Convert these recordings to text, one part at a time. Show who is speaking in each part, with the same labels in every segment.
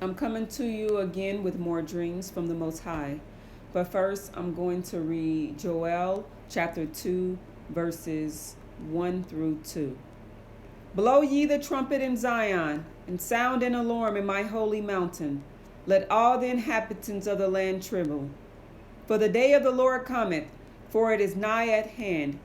Speaker 1: I'm coming to you again with more dreams from the Most High. But first, I'm going to read Joel chapter 2, verses 1 through 2. Blow ye the trumpet in Zion, and sound an alarm in my holy mountain. Let all the inhabitants of the land tremble. For the day of the Lord cometh, for it is nigh at hand.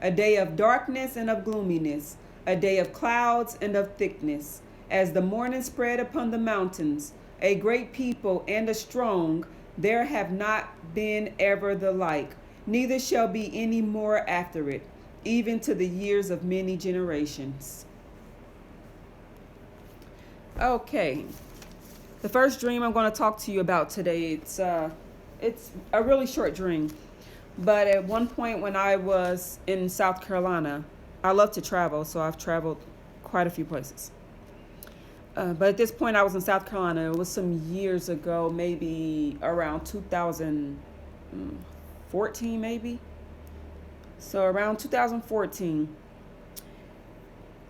Speaker 1: A day of darkness and of gloominess, a day of clouds and of thickness. As the morning spread upon the mountains, a great people and a strong, there have not been ever the like, neither shall be any more after it, even to the years of many generations. Okay, the first dream I'm going to talk to you about today, it's a really short dream. But at one point when I was in South Carolina, I love to travel, so I've traveled quite a few places. But at this point, I was in South Carolina. It was some years ago, maybe around 2014, maybe. So around 2014,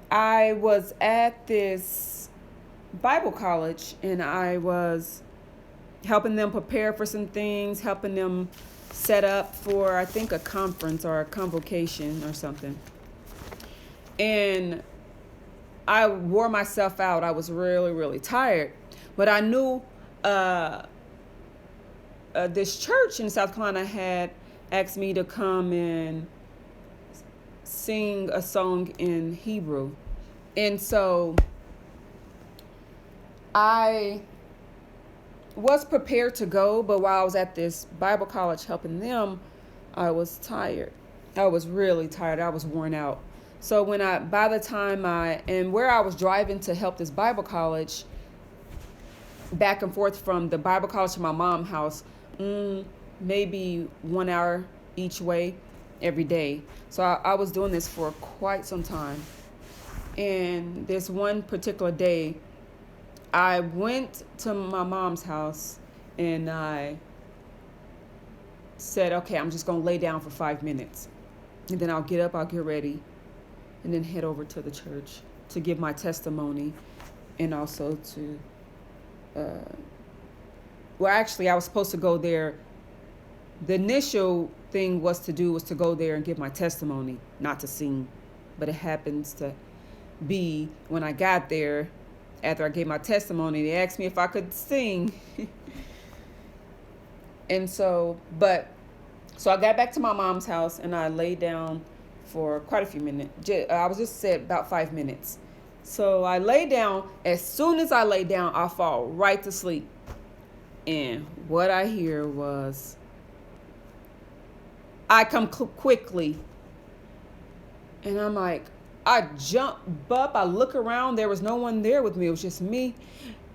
Speaker 1: I was at this Bible college, and I was helping them prepare for some things, helping them set up for, I think, a conference or a convocation or something. And I wore myself out. I was really, really tired. But I knew this church in South Carolina had asked me to come and sing a song in Hebrew. And so I was prepared to go, but while I was at this Bible college helping them, I was tired. I was really tired. I was worn out. So by the time where I was driving to help this Bible college, back and forth from the Bible college to my mom's house, maybe 1 hour each way every day. So I was doing this for quite some time. And this one particular day, I went to my mom's house and I said, okay, I'm just going to lay down for 5 minutes. And then I'll get up, I'll get ready, and then head over to the church to give my testimony, and also to, actually, I was supposed to go there. The initial thing was to go there and give my testimony, not to sing. But it happens to be when I got there, after I gave my testimony, they asked me if I could sing. And so I got back to my mom's house and I laid down for quite a few minutes. I was just said about 5 minutes. So I lay down. As soon as I lay down, I fall right to sleep. And what I hear was, I come quickly. And I'm like, I jump up, I look around, there was no one there with me, it was just me.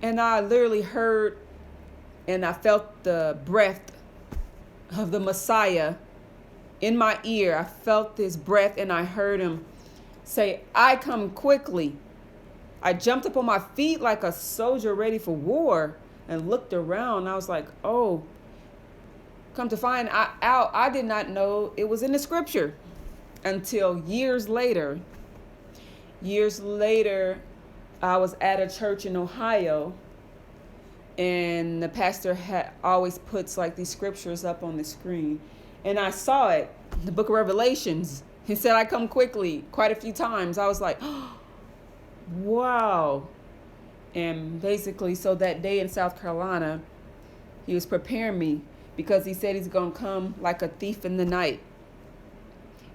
Speaker 1: And I literally heard and I felt the breath of the Messiah in my ear. I felt this breath and I heard him say, I come quickly. I jumped up on my feet like a soldier ready for war and looked around. I was like, oh, come to find out, I did not know it was in the scripture until years later. Years later, I was at a church in Ohio, and the pastor always puts like these scriptures up on the screen. And I saw it, the book of Revelations. He said, I come quickly, quite a few times. I was like, oh, wow. And basically, so that day in South Carolina, he was preparing me because he said he's going to come like a thief in the night.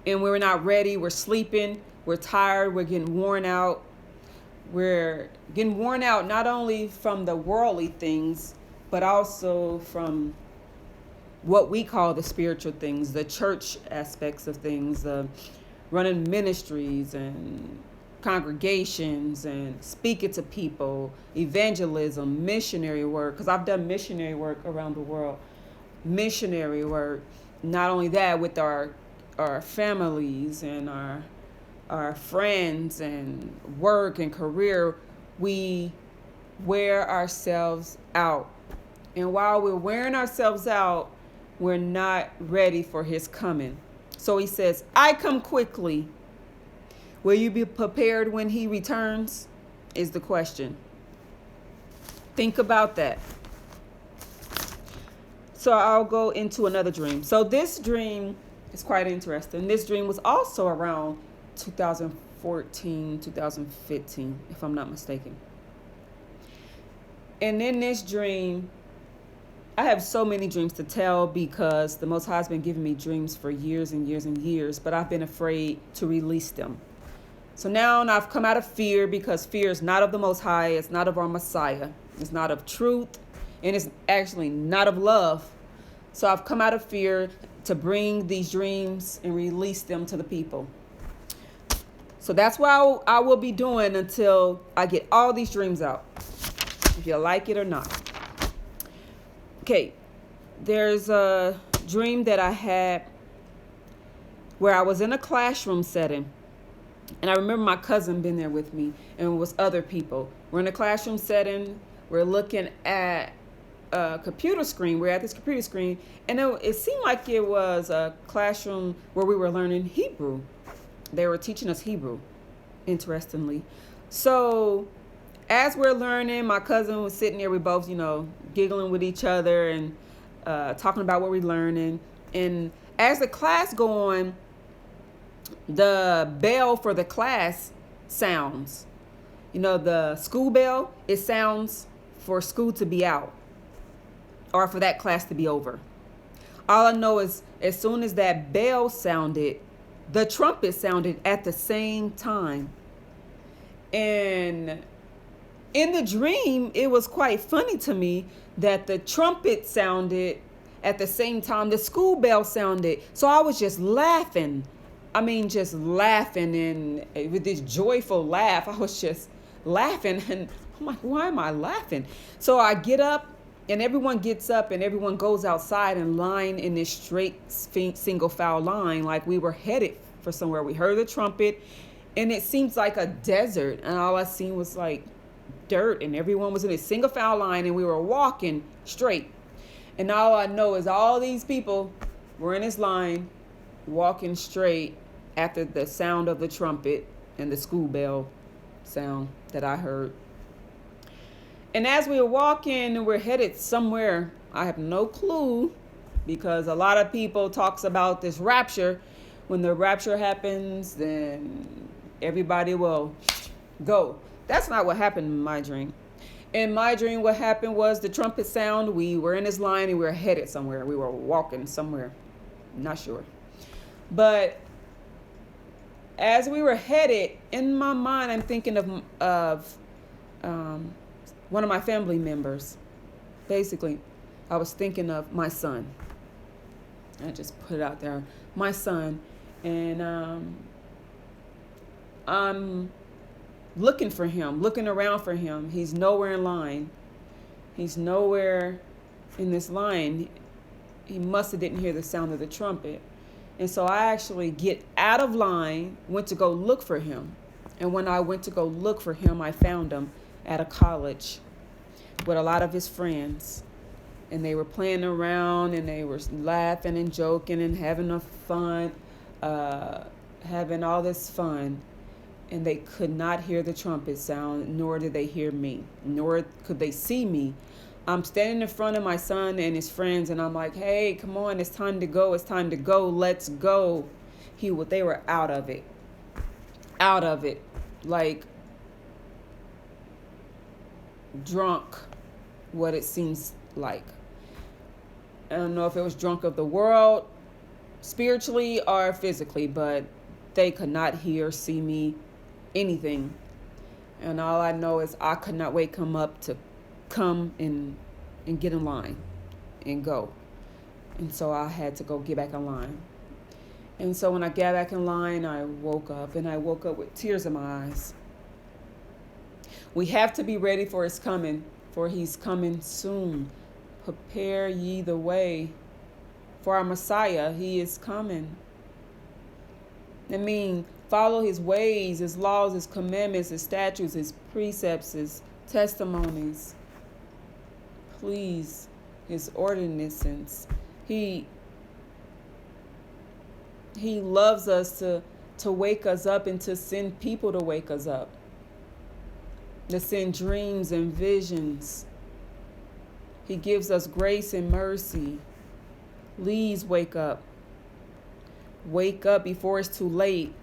Speaker 1: And we're not ready. We're sleeping. We're tired. We're getting worn out. We're getting worn out not only from the worldly things, but also from what we call the spiritual things, the church aspects of things, the running ministries and congregations and speaking to people, evangelism, missionary work, because I've done missionary work around the world. Missionary work, not only that, with our families and our friends and work and career, we wear ourselves out. And while we're wearing ourselves out, we're not ready for his coming. So he says, I come quickly. Will you be prepared when he returns? Is the question. Think about that. So I'll go into another dream. So this dream is quite interesting. This dream was also around 2014, 2015, if I'm not mistaken. And in this dream, I have so many dreams to tell because the Most High has been giving me dreams for years and years and years, but I've been afraid to release them. So now I've come out of fear because fear is not of the Most High. It's not of our Messiah. It's not of truth. And it's actually not of love. So I've come out of fear to bring these dreams and release them to the people. So that's what I will be doing until I get all these dreams out, if you like it or not. Okay, there's a dream that I had where I was in a classroom setting. And I remember my cousin being there with me, and it was other people. We're in a classroom setting. We're looking at a computer screen. We're at this computer screen, and it seemed like it was a classroom where we were learning Hebrew. They were teaching us Hebrew, interestingly. So as we're learning, my cousin was sitting there. We both, giggling with each other and talking about what we're learning. And as the class go on, the bell for the class sounds. The school bell, it sounds for school to be out or for that class to be over. All I know is as soon as that bell sounded, the trumpet sounded at the same time. And in the dream, it was quite funny to me that the trumpet sounded at the same time the school bell sounded. So I was just laughing. Just laughing, and with this joyful laugh, I was just laughing, and I'm like, why am I laughing? So I get up, and everyone gets up, and everyone goes outside and line in this straight single file line, like we were headed for somewhere. We heard the trumpet, and it seems like a desert, and all I seen was like dirt, and everyone was in a single file line, and we were walking straight. And all I know is all these people were in this line, walking straight after the sound of the trumpet and the school bell sound that I heard. And as we were walking, we're headed somewhere. I have no clue, because a lot of people talks about this rapture. When the rapture happens, then everybody will go. That's not what happened in my dream. In my dream, what happened was the trumpet sound. We were in this line and we were headed somewhere. We were walking somewhere. Not sure. But as we were headed, in my mind, I'm thinking of one of my family members. Basically, I was thinking of my son. I just put it out there, my son. And I'm looking for him, looking around for him. He's nowhere in line. He's nowhere in this line. He must have didn't hear the sound of the trumpet. And so I actually get out of line, went to go look for him. And when I went to go look for him, I found him at a college with a lot of his friends. And they were playing around, and they were laughing and joking and having fun, having all this fun. And they could not hear the trumpet sound, nor did they hear me, nor could they see me. I'm standing in front of my son and his friends, and I'm like, hey, come on, it's time to go. It's time to go. Let's go. They were out of it. Out of it. Like drunk, what it seems like. I don't know if it was drunk of the world, spiritually or physically, but they could not hear, see me, anything. And all I know is I could not wake him up to come and get in line and go. And so I had to go get back in line. And so when I got back in line, I woke up, and I woke up with tears in my eyes. We have to be ready for his coming, for he's coming soon. Prepare ye the way for our Messiah. He is coming. Follow his ways, his laws, his commandments, his statutes, his precepts, his testimonies. Please, his ordinances. He loves us to wake us up and to send people to wake us up. To send dreams and visions He gives us grace and mercy. Please wake up. Wake up before it's too late.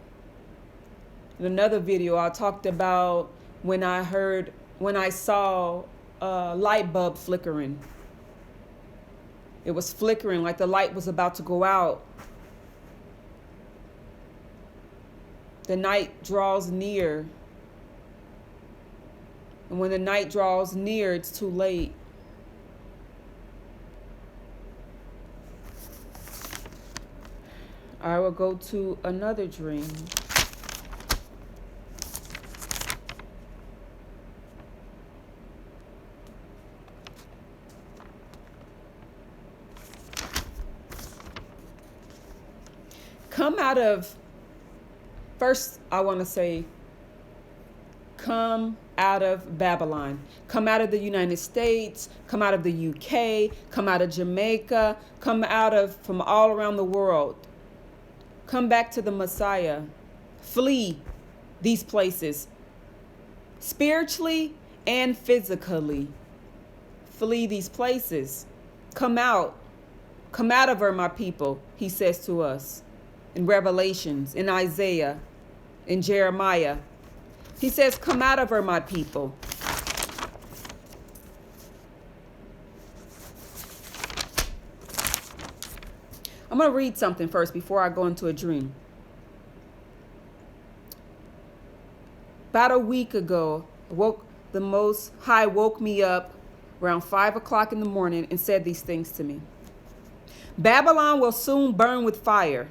Speaker 1: In another video, I talked about when I saw a light bulb flickering. It was flickering like the light was about to go out. The night draws near. And when the night draws near, it's too late. I will go to another dream. Come out of, first I want to say, come out of Babylon. Come out of the United States, come out of the UK, come out of Jamaica, come out of from all around the world. Come back to the Messiah. Flee these places, spiritually and physically. Flee these places. Come out. Come out of her, my people, he says to us. In Revelations, in Isaiah, in Jeremiah. He says, come out of her, my people. I'm going to read something first before I go into a dream. About a week ago, the Most High woke me up around 5 o'clock in the morning and said these things to me. Babylon will soon burn with fire.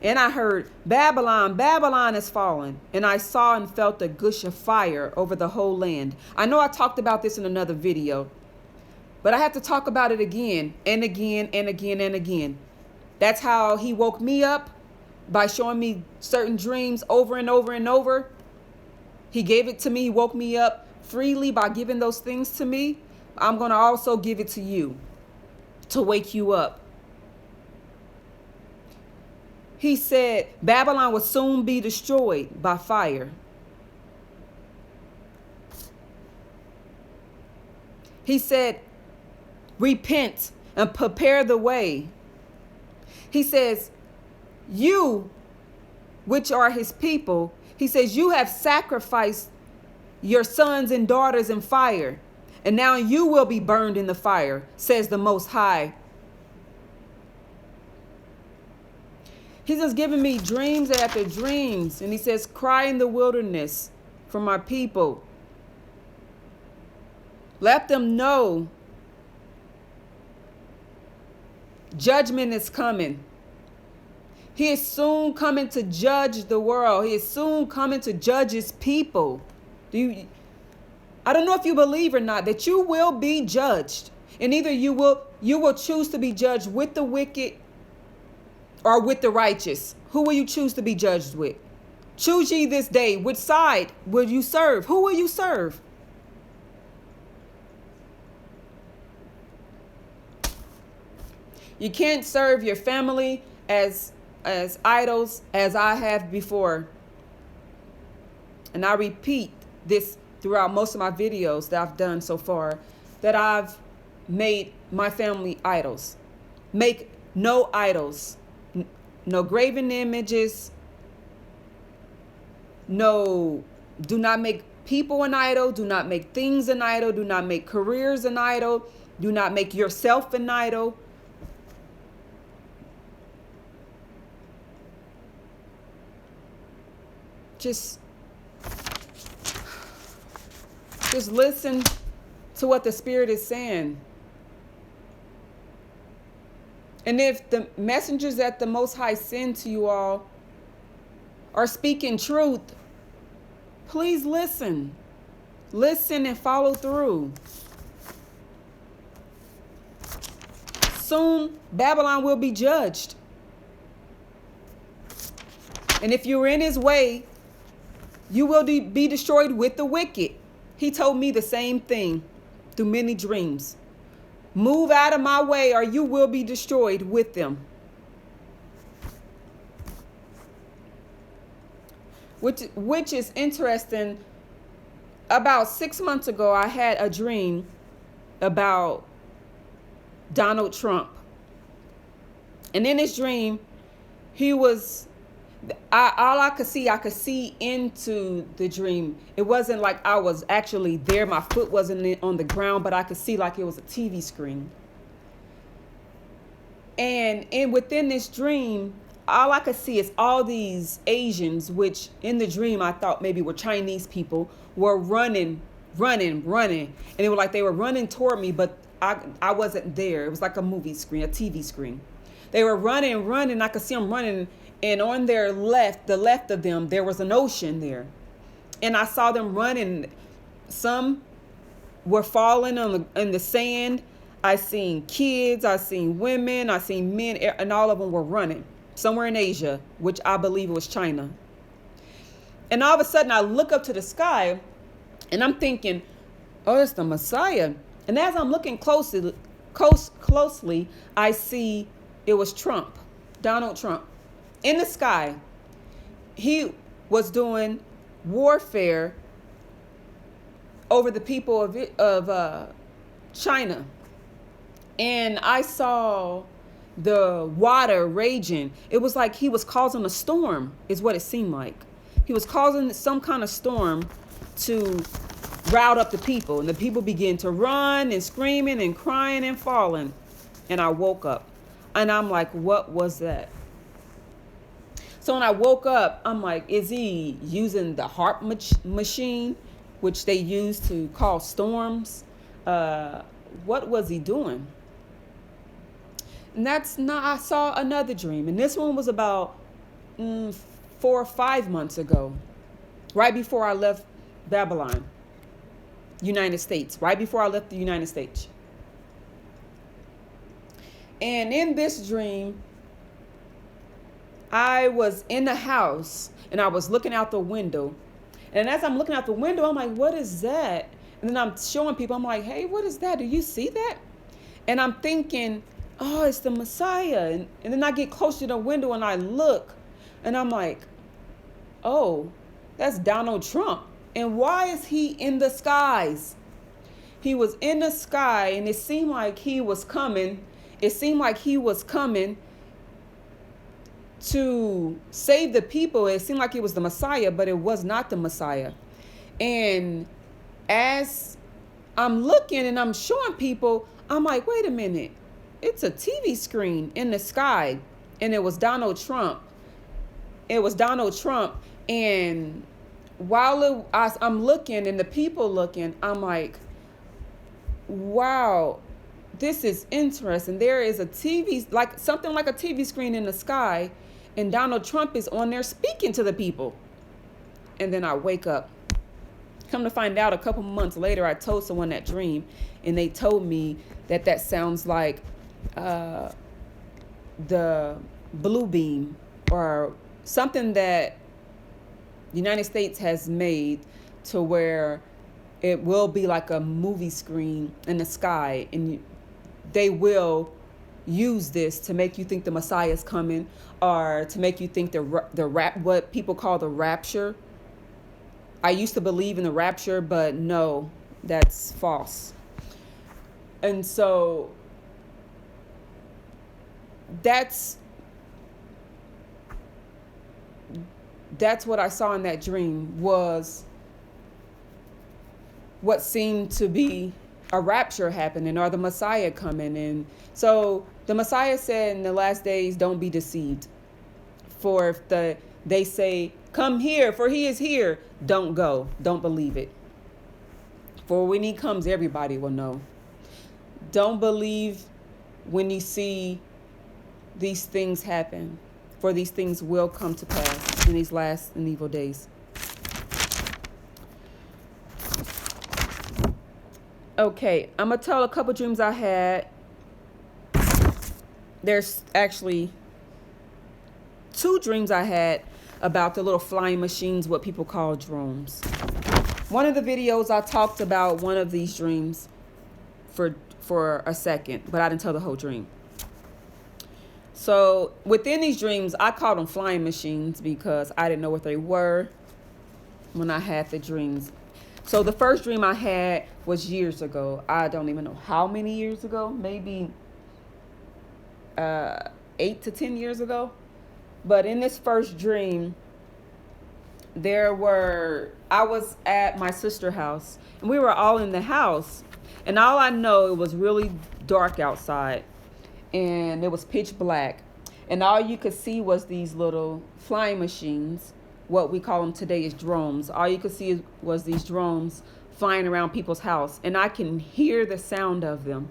Speaker 1: And I heard, Babylon, Babylon is fallen. And I saw and felt a gush of fire over the whole land. I know I talked about this in another video, but I have to talk about it again and again and again and again. That's how he woke me up, by showing me certain dreams over and over and over. He gave it to me. He woke me up freely by giving those things to me. I'm going to also give it to you to wake you up. He said Babylon will soon be destroyed by fire. He said, repent and prepare the way. He says, you, which are his people, he says, you have sacrificed your sons and daughters in fire, and now you will be burned in the fire, says the Most High. He's just giving me dreams after dreams. And he says, cry in the wilderness for my people. Let them know judgment is coming. He is soon coming to judge the world. He is soon coming to judge his people. I don't know if you believe or not that you will be judged. And either you will choose to be judged with the wicked or with the righteous. Who will you choose to be judged with? Choose ye this day. Which side will you serve? Who will you serve? You can't serve your family as idols as I have before. And I repeat this throughout most of my videos that I've done so far, that I've made my family idols. Make no idols. No graven images. No, do not make people an idol. Do not make things an idol. Do not make careers an idol. Do not make yourself an idol. Just listen to what the Spirit is saying. And if the messengers that the Most High send to you all are speaking truth, please listen. Listen and follow through. Soon, Babylon will be judged. And if you're in his way, you will be destroyed with the wicked. He told me the same thing through many dreams. Move out of my way or you will be destroyed with them. Which is interesting. About 6 months ago, I had a dream about Donald Trump. And in this dream, he was, all I could see into the dream. It wasn't like I was actually there. My foot wasn't on the ground, but I could see like it was a TV screen. And within this dream, all I could see is all these Asians, which in the dream I thought maybe were Chinese people, were running. And it was like they were running toward me, but I wasn't there. It was like a movie screen, a TV screen. They were running. I could see them running. And on their left, the left of them, there was an ocean there. And I saw them running. Some were falling in the sand. I seen kids, I seen women, I seen men, and all of them were running somewhere in Asia, which I believe was China. And all of a sudden I look up to the sky and I'm thinking, oh, it's the Messiah. And as I'm looking closely, I see it was Trump, Donald Trump, in the sky. He was doing warfare over the people of China. And I saw the water raging. It was like he was causing a storm, is what it seemed like. He was causing some kind of storm to rout up the people. And the people began to run and screaming and crying and falling. And I woke up. And I'm like, what was that? So when I woke up, I'm like, is he using the HARP machine, which they use to cause storms? What was he doing? And I saw another dream. And this one was about 4 or 5 months ago, right before I left Babylon, United States, right before I left the United States. And in this dream, I was in the house and I was looking out the window. And as I'm looking out the window, I'm like, what is that? And then I'm showing people, I'm like, hey, what is that? Do you see that? And I'm thinking, oh, it's the Messiah. And then I get close to the window and I look and I'm like, oh, that's Donald Trump. And why is he in the skies? He was in the sky and it seemed like he was coming. It seemed like he was coming to save the people. It seemed like it was the Messiah, but it was not the Messiah. And as I'm looking and I'm showing people, I'm like, wait a minute. It's a TV screen in the sky. And it was Donald Trump. It was Donald Trump. And while I'm looking and the people looking, I'm like, wow, this is interesting. There is a TV, like something like a TV screen in the sky. And Donald Trump is on there speaking to the people. And then I wake up. Come to find out, a couple months later, I told someone that dream. And they told me that sounds like the blue beam or something that the United States has made to where it will be like a movie screen in the sky. And they will use this to make you think the Messiah is coming or to make you think what people call the rapture. I used to believe in the rapture, but no, that's false. And so that's what I saw in that dream, was what seemed to be a rapture happening or the Messiah coming. And so the Messiah said in the last days, don't be deceived. For if they say, come here, for he is here, don't go. Don't believe it. For when he comes, everybody will know. Don't believe when you see these things happen, for these things will come to pass in these last and evil days. Okay, I'm going to tell a couple dreams I had. There's actually 2 dreams I had about the little flying machines, what people call drones. One of the videos I talked about one of these dreams for a second, but I didn't tell the whole dream. So within these dreams, I called them flying machines because I didn't know what they were when I had the dreams. So the first dream I had was years ago. I don't even know how many years ago, maybe 8 to 10 years ago. But in this first dream, I was at my sister's house, and we were all in the house. And all I know, it was really dark outside, and it was pitch black. And all you could see was these little flying machines. What we call them today is drones. All you could see was these drones flying around people's house, and I can hear the sound of them.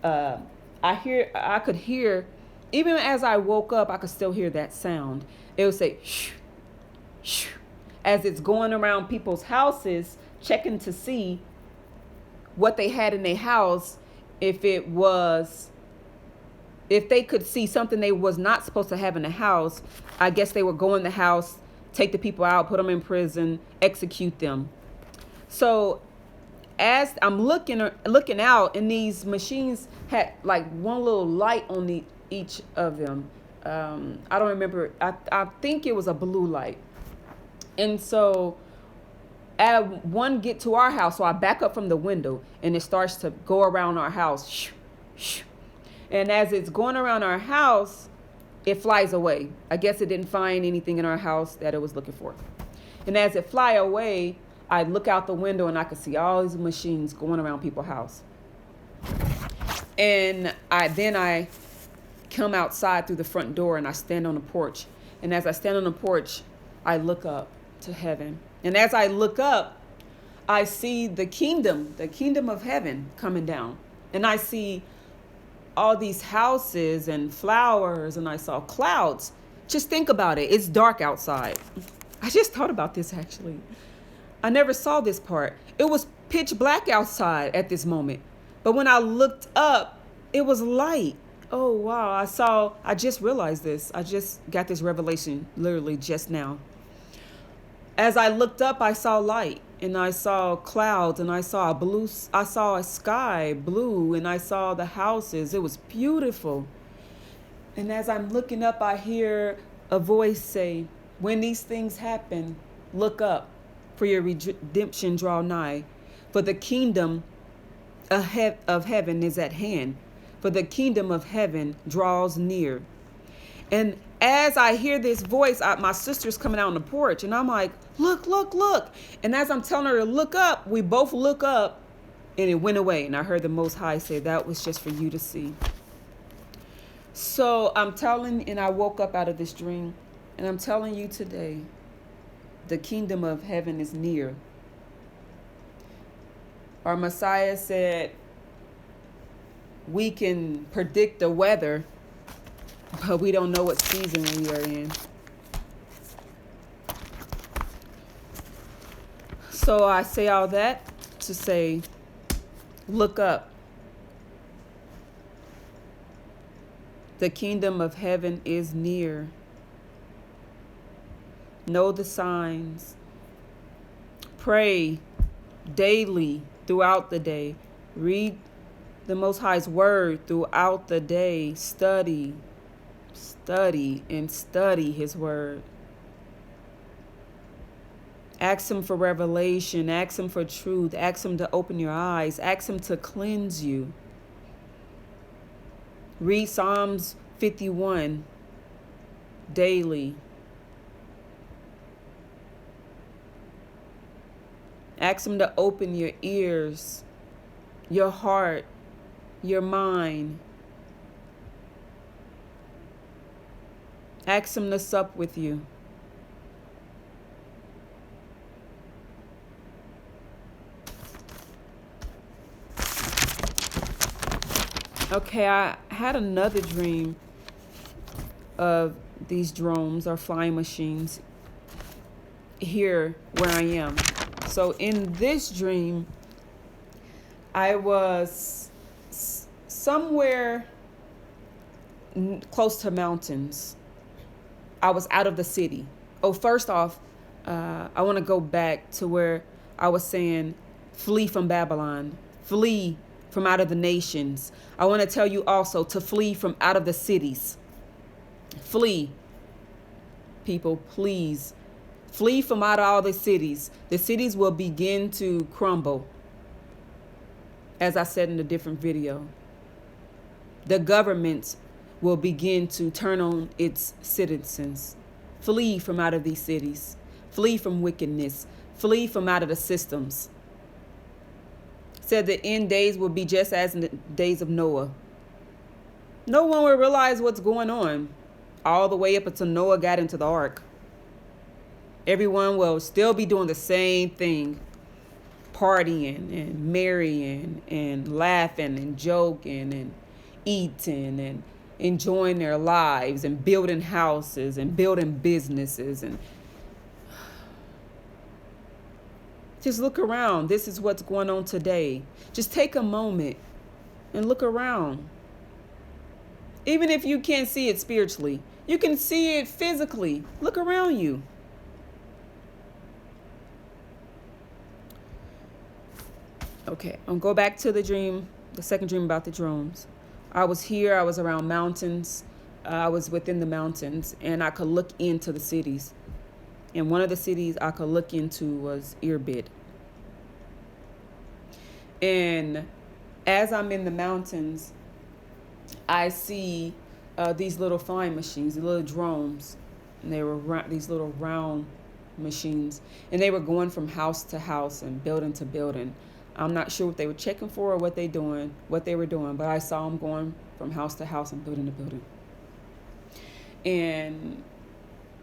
Speaker 1: I could hear, even as I woke up, I could still hear that sound. It would say shh, shh, as it's going around people's houses, checking to see what they had in their house. If they could see something they was not supposed to have in the house, I guess they would go in the house, take the people out, put them in prison, execute them. So as I'm looking out, and these machines had like one little light on each of them. I don't remember. I think it was a blue light. And so one get to our house, so I back up from the window, and it starts to go around our house. Shh, shh. And as it's going around our house, it flies away. I guess it didn't find anything in our house that it was looking for. And as it fly away, I look out the window, and I could see all these machines going around people's house. And I come outside through the front door, and I stand on the porch. And as I stand on the porch, I look up to heaven. And as I look up, I see the kingdom of heaven coming down. And I see all these houses and flowers, and I saw clouds. Just think about it. It's dark outside. I just thought about this, actually. I never saw this part. It was pitch black outside at this moment. But when I looked up, it was light. Oh, wow. I just realized this. I just got this revelation literally just now. As I looked up, I saw light, and I saw clouds, and I saw a sky blue, and I saw the houses. It was beautiful. And as I'm looking up, I hear a voice say, "When these things happen, look up, for your redemption draw nigh. For the kingdom of heaven is at hand. For the kingdom of heaven draws near." And as I hear this voice, my sister's coming out on the porch, and I'm like, "Look, look, look." And as I'm telling her to look up, we both look up, and it went away. And I heard the Most High say, "That was just for you to see." So I woke up out of this dream, and I'm telling you today, the kingdom of heaven is near. Our Messiah said we can predict the weather, but we don't know what season we are in. So I say all that to say, look up. The kingdom of heaven is near. Know the signs. Pray daily throughout the day. Read the Most High's word throughout the day. Study and study his word. Ask him for revelation. Ask him for truth. Ask him to open your eyes. Ask him to cleanse you. Read Psalms 51 daily. Ask him to open your ears, your heart, your mind. Ask him to sup with you. Okay, I had another dream of these drones or flying machines here where I am. So in this dream, I was somewhere close to mountains. I was out of the city. Oh, first off, I want to go back to where I was saying, flee from Babylon, flee from out of the nations. I want to tell you also to flee from out of the cities. Flee. People, please Flee from out of all the cities. The cities will begin to crumble, as I said in a different video. The government will begin to turn on its citizens. Flee from out of these cities. Flee from wickedness. Flee from out of the systems. Said the end days will be just as in the days of Noah. No one will realize what's going on all the way up until Noah got into the ark. Everyone will still be doing the same thing. Partying and marrying and laughing and joking and eating and enjoying their lives and building houses and building businesses. And just look around. This is what's going on today. Just take a moment and look around. Even if you can't see it spiritually, you can see it physically. Look around you. Okay, I'll go back to the dream, the second dream about the drones. I was here, I was around mountains. I was within the mountains, and I could look into the cities. And one of the cities I could look into was Irbid. And as I'm in the mountains, I see these little flying machines, the little drones. And they were these little round machines. And they were going from house to house and building to building. I'm not sure what they were checking for or what they were doing, but I saw them going from house to house and building to building. And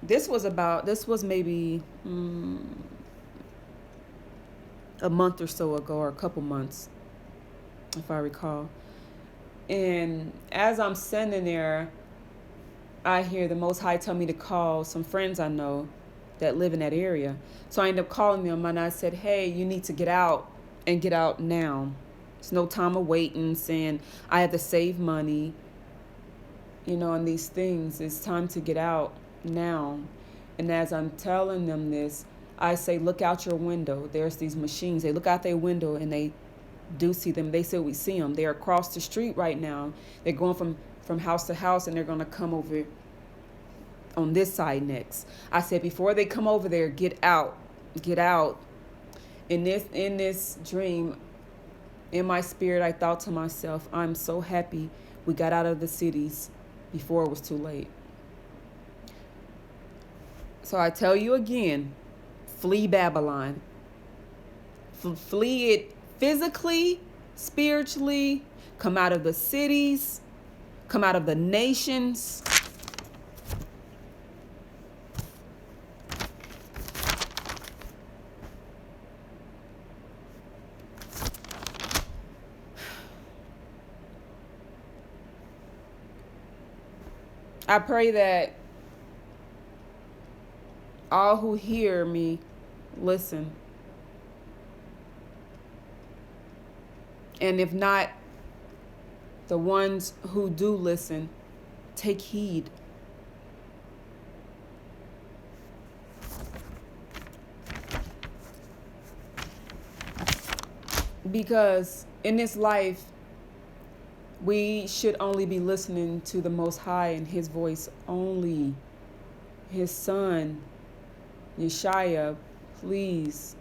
Speaker 1: this was maybe a month or so ago, or a couple months, if I recall. And as I'm sitting there, I hear the Most High tell me to call some friends I know that live in that area. So I ended up calling them, and I said, hey, you need to get out. And get out now. It's no time of waiting, saying I have to save money, and these things. It's time to get out now. And as I'm telling them this, I say, look out your window. There's these machines. They look out their window and they do see them. They say we see them. They're across the street right now. They're going from house to house, and they're going to come over on this side next. I said, before they come over there, get out. Get out. In this dream, in my spirit, I thought to myself, I'm so happy we got out of the cities before it was too late. So I tell you again, flee Babylon. Flee it physically, spiritually, come out of the cities, come out of the nations. I pray that all who hear me listen. And if not, the ones who do listen, take heed. Because in this life, we should only be listening to the Most High and His voice only. His Son, Yeshua, please.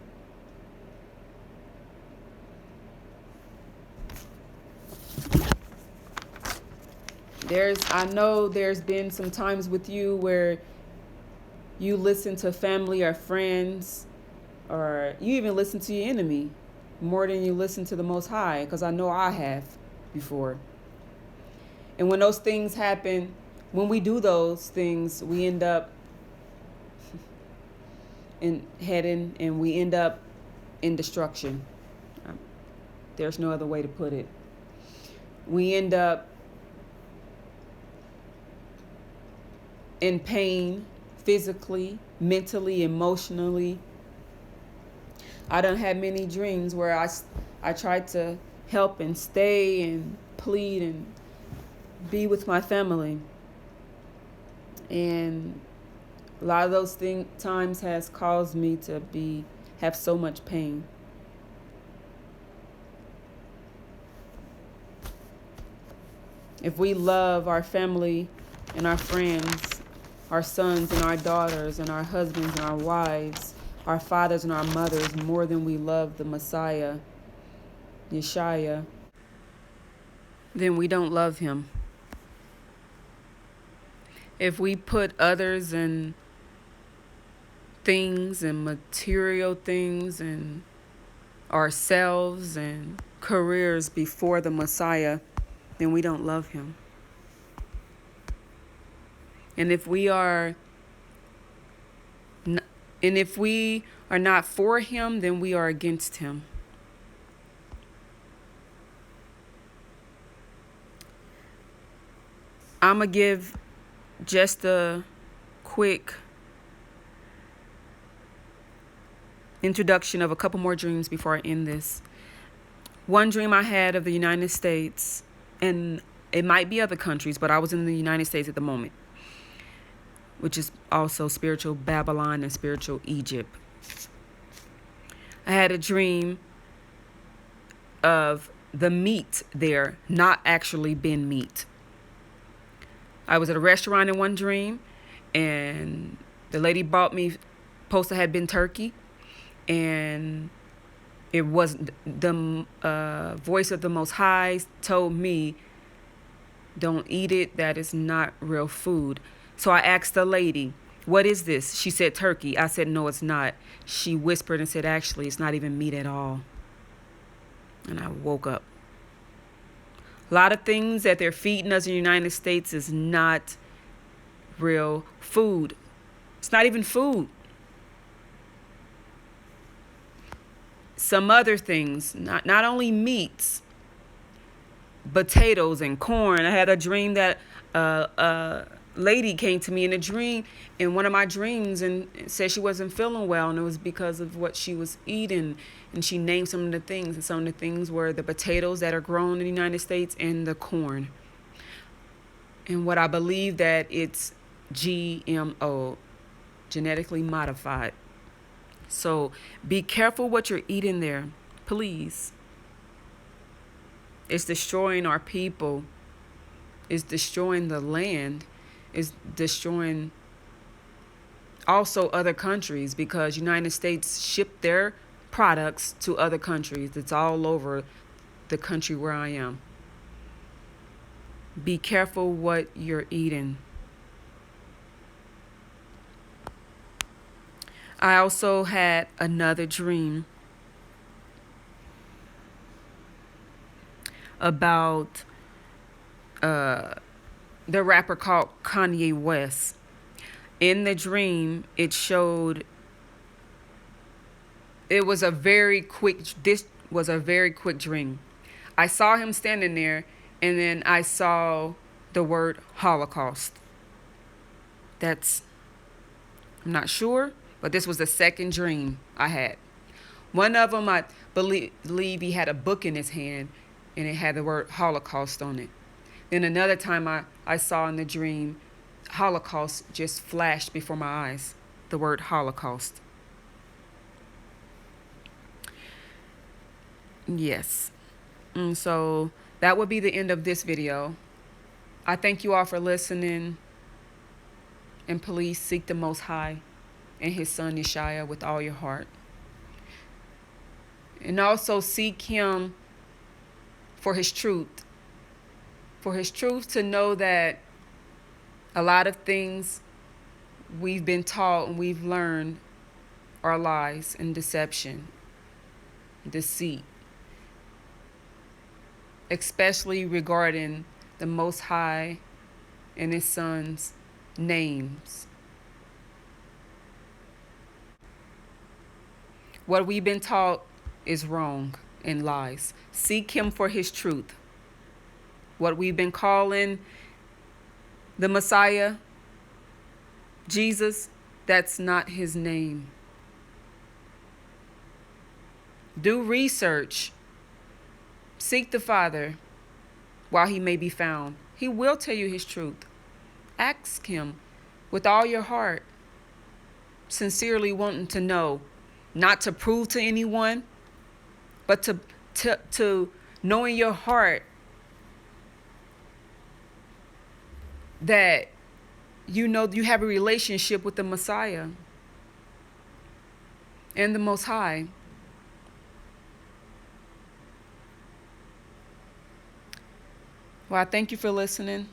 Speaker 1: I know there's been some times with you where you listen to family or friends, or you even listen to your enemy more than you listen to the Most High, because I know I have before. And when those things happen, when we do those things, we end up and we end up in destruction. There's no other way to put it. We end up in pain, physically, mentally, emotionally. I done had many dreams where I tried to help and stay and plead and be with my family. And a lot of those times has caused me to have so much pain. If we love our family and our friends, our sons and our daughters and our husbands and our wives, our fathers and our mothers more than we love the Messiah, Yeshua, then we don't love him. If we put others and things and material things and ourselves and careers before the Messiah, then we don't love him. And if we are not for him, then we are against him. I'm going to give just a quick introduction of a couple more dreams before I end this. One dream I had of the United States, and it might be other countries, but I was in the United States at the moment, which is also spiritual Babylon and spiritual Egypt. I had a dream of the meat there not actually being meat. I was at a restaurant in one dream, and the lady bought me, supposed to have been turkey, and it wasn't. The voice of the Most High told me, don't eat it, that is not real food. So I asked the lady, what is this? She said turkey. I said, no, it's not. She whispered and said, actually, it's not even meat at all. And I woke up. A lot of things that they're feeding us in the United States is not real food. It's not even food. Some other things, not only meats, potatoes and corn. I had a dream that a lady came to me in a dream, in one of my dreams, and said she wasn't feeling well, and it was because of what she was eating. And she named some of the things, and some of the things were the potatoes that are grown in the United States and the corn. And what I believe that it's GMO, genetically modified. So be careful what you're eating there, please. It's destroying our people. It's destroying the land. It's destroying also other countries, because United States ship their products to other countries. It's all over the country where I am. Be careful what you're eating. I also had another dream about the rapper called Kanye West. In the dream, it showed, this was a very quick dream. I saw him standing there, and then I saw the word Holocaust. I'm not sure, but this was the second dream I had. One of them, I believe he had a book in his hand, and it had the word Holocaust on it. Then another time I saw in the dream, Holocaust just flashed before my eyes, the word Holocaust. Yes. And so that would be the end of this video. I thank you all for listening. And please seek the Most High and his son Yeshua with all your heart. And also seek him for his truth. For his truth, to know that a lot of things we've been taught and we've learned are lies and deception, deceit. Especially regarding the Most High and his son's names. What we've been taught is wrong and lies. Seek him for his truth. What we've been calling the Messiah, Jesus, that's not his name. Do research. Seek the Father while he may be found. He will tell you his truth. Ask him with all your heart, sincerely wanting to know, not to prove to anyone, but to know in your heart that you know you have a relationship with the Messiah and the Most High. Well, I thank you for listening.